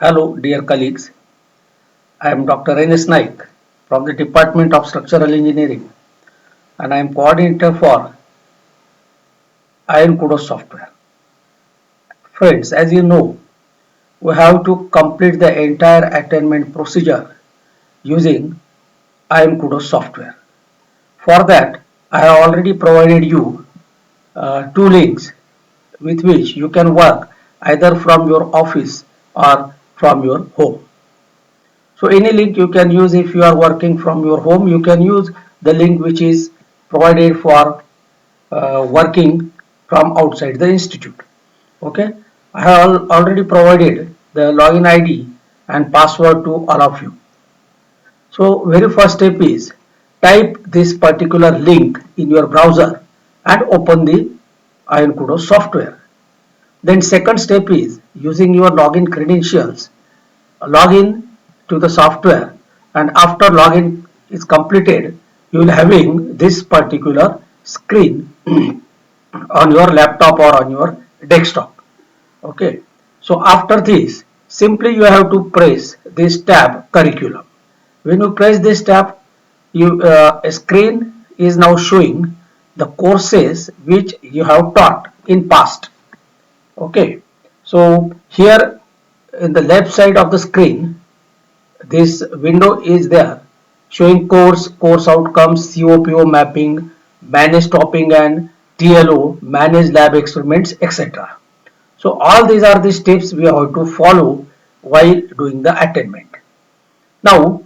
Hello, dear colleagues. I am Dr. N.S. Naik from the Department of Structural Engineering and I am coordinator for IONCUDOS software. Friends, as you know, we have to complete the entire attainment procedure using IONCUDOS software. For that, I have already provided you two links with which you can work either from your office or from your home. So any link you can use. If you are working from your home, you can use the link which is provided for working from outside the institute. Okay, I have already provided the login ID and password to all of you. So very first step is type this particular link in your browser and open the IONCUDOS software. Then second step is using your login credentials, log in to the software, and after login is completed, you will having this particular screen on your laptop or on your desktop. Okay, so after this, simply you have to press this tab curriculum. When you press this tab, a screen is now showing the courses which you have taught in past. Okay, so here in the left side of the screen, this window is there showing course outcomes, COPO mapping, managed topping and TLO, managed lab experiments, etc. So all these are the steps we have to follow while doing the attainment. Now,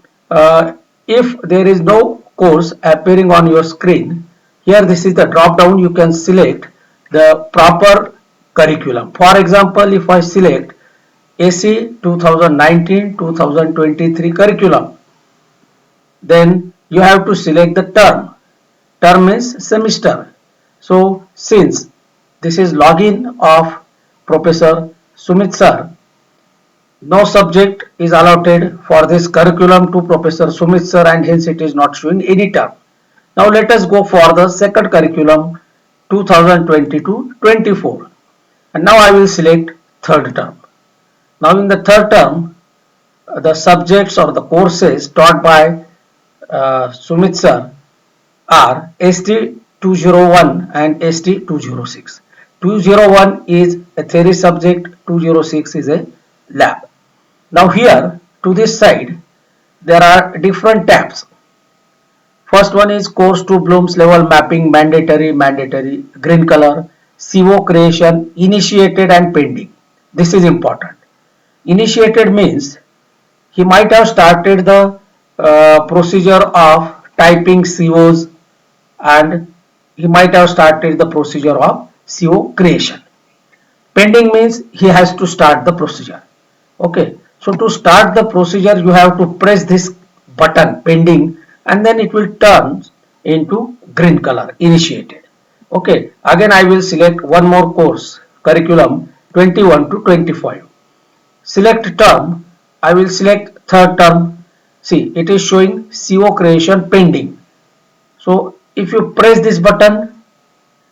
if there is no course appearing on your screen, here this is the drop down. You can select the proper curriculum. For example, if I select AC 2019-2023 curriculum, then you have to select the term. Term means semester. So since this is login of Professor Sumit sir, no subject is allotted for this curriculum to Professor Sumit sir and hence it is not showing any term. Now let us go for the second curriculum 2022-24 and now I will select third term. Now in the third term, the subjects or the courses taught by Sumit sir are ST 201 and ST 206. 201 is a theory subject, 206 is a lab. Now here to this side there are different tabs. First one is course to Bloom's level mapping, mandatory, green color, CO creation, initiated and pending. This is important. Initiated means he might have started the procedure of typing COs and he might have started the procedure of CO creation. Pending means he has to start the procedure. Okay, so to start the procedure you have to press this button pending and then it will turn into green color initiated. Okay, again I will select one more course curriculum 21 to 25. Select term, I will select third term. See, it is showing CO creation pending. So if you press this button,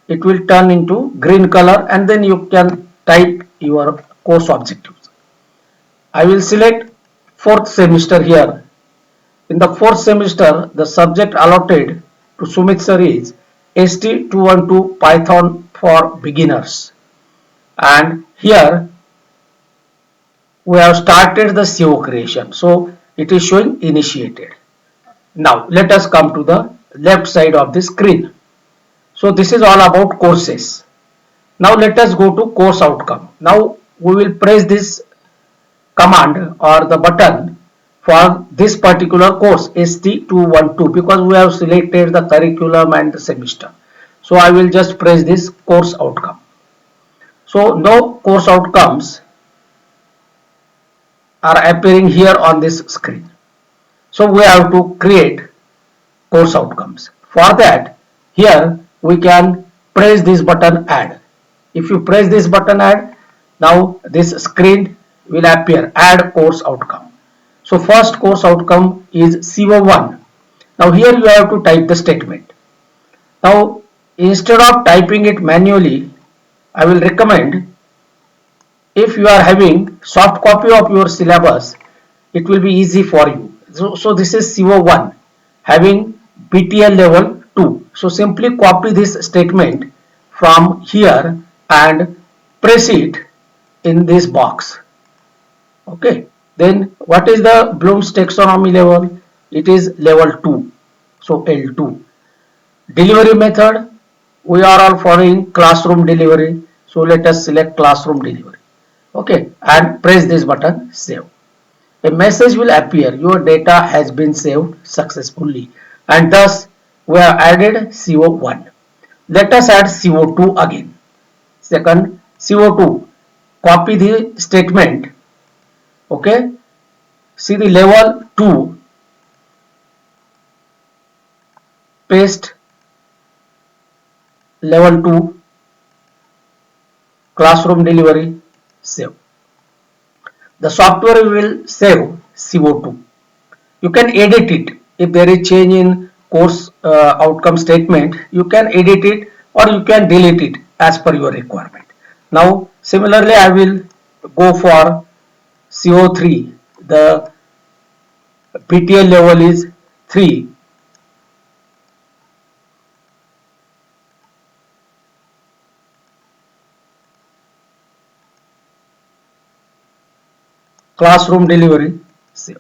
it will turn into green color and then you can type your course objectives. I will select fourth semester here. In the fourth semester, the subject allotted to Sumit sir is ST212 Python for beginners. And here we have started the CO creation. So it is showing initiated. Now let us come to the left side of the screen. So this is all about courses. Now let us go to course outcome. Now we will press this command or the button for this particular course ST212 because we have selected the curriculum and the semester. So I will just press this course outcome. So no course outcomes are appearing here on this screen. So we have to create course outcomes. For that, here we can press this button add. If you press this button add, now this screen will appear add course outcome. So first course outcome is CO1. Now here you have to type the statement. Now instead of typing it manually, I will recommend if you are having soft copy of your syllabus, it will be easy for you. So this is CO1 having BTL level 2. So simply copy this statement from here and press it in this box. Okay. Then what is the Bloom's taxonomy level? It is level 2. So L2. Delivery method, we are all following classroom delivery. So let us select classroom delivery. Okay, and press this button save. A message will appear, your data has been saved successfully, and thus we have added CO1. Let us add CO2 again. Second, CO2, copy the statement. Okay, see the level 2, paste level 2, classroom delivery, save. The software will save CO2. You can edit it. If there is change in course outcome statement, you can edit it or you can delete it as per your requirement. Now similarly I will go for CO3. The PTL level is 3. Classroom delivery, so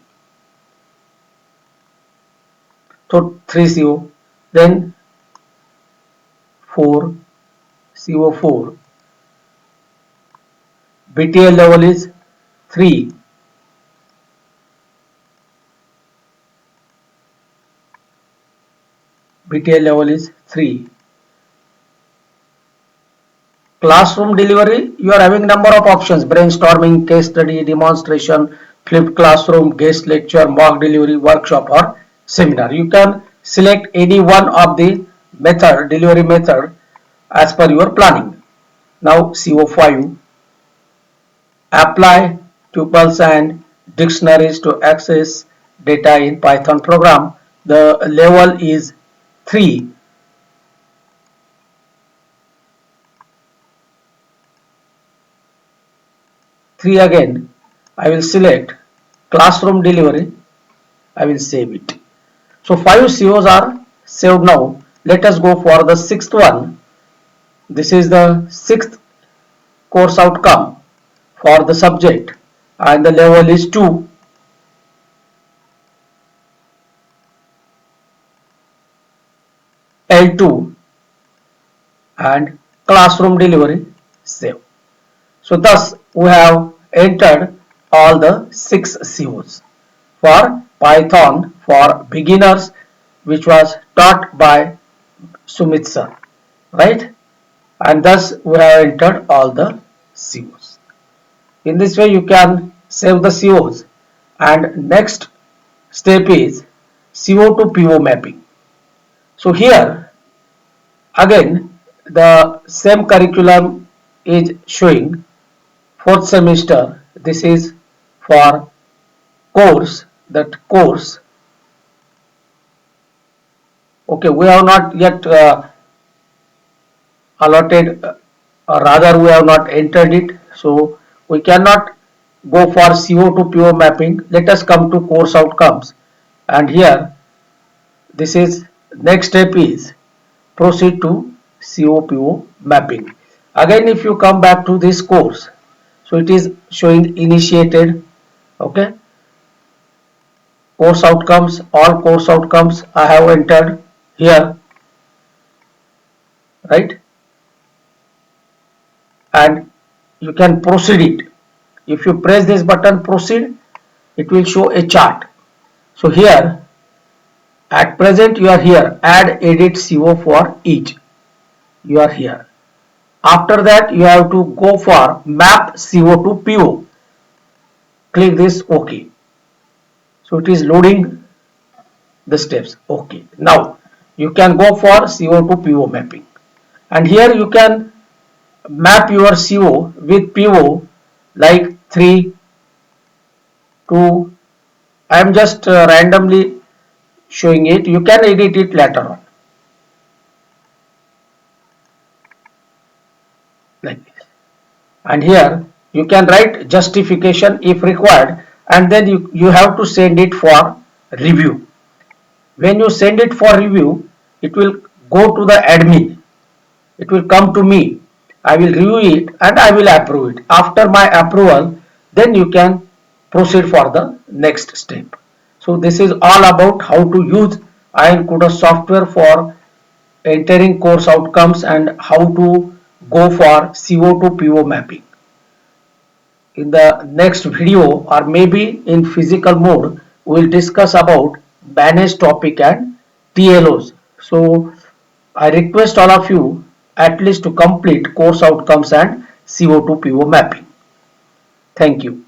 3 CO. Then 4 CO4. BTL level is 3. BTL level is 3. Classroom delivery, you are having number of options: brainstorming, case study, demonstration, flipped classroom, guest lecture, mock delivery, workshop or seminar. You can select any one of the method, delivery method as per your planning. Now CO5, apply tuples and dictionaries to access data in Python program. The level is 3. 3 again. I will select classroom delivery. I will save it. So 5 COs are saved now. Let us go for the sixth one. This is the sixth course outcome for the subject and the level is 2. L2 and classroom delivery, save. So thus we have entered all the 6 COs for Python for beginners, which was taught by Sumit sir, right? And thus we have entered all the COs. In this way you can save the COs, and next step is CO to PO mapping. So here again the same curriculum is showing. Fourth semester, this is for course, that course. Okay, we have not yet allotted, or rather we have not entered it, so we cannot go for CO to PO mapping. Let us come to course outcomes, and here this is next step is proceed to CO PO mapping. Again, if you come back to this course, so it is showing initiated. Okay, course outcomes, all course outcomes I have entered here, right? And you can proceed it. If you press this button proceed, it will show a chart. So here at present you are here, add edit CO for each, you are here. After that you have to go for map CO to PO, click this OK. So it is loading the steps. Okay, now you can go for CO to PO mapping, and here you can map your CO with PO like 3, 2. I am just randomly showing it. You can edit it later on like this. And here You can write justification if required, and then you have to send it for review. When you send it for review, it will go to the admin. It will come to me. I will review it and I will approve it. After my approval, then you can proceed for the next step. So this is all about how to use IONCUDOS software for entering course outcomes and how to go for CO to PO mapping. In the next video or maybe in physical mode, we will discuss about managed topic and TLOs. So I request all of you at least to complete course outcomes and CO to PO mapping. Thank you.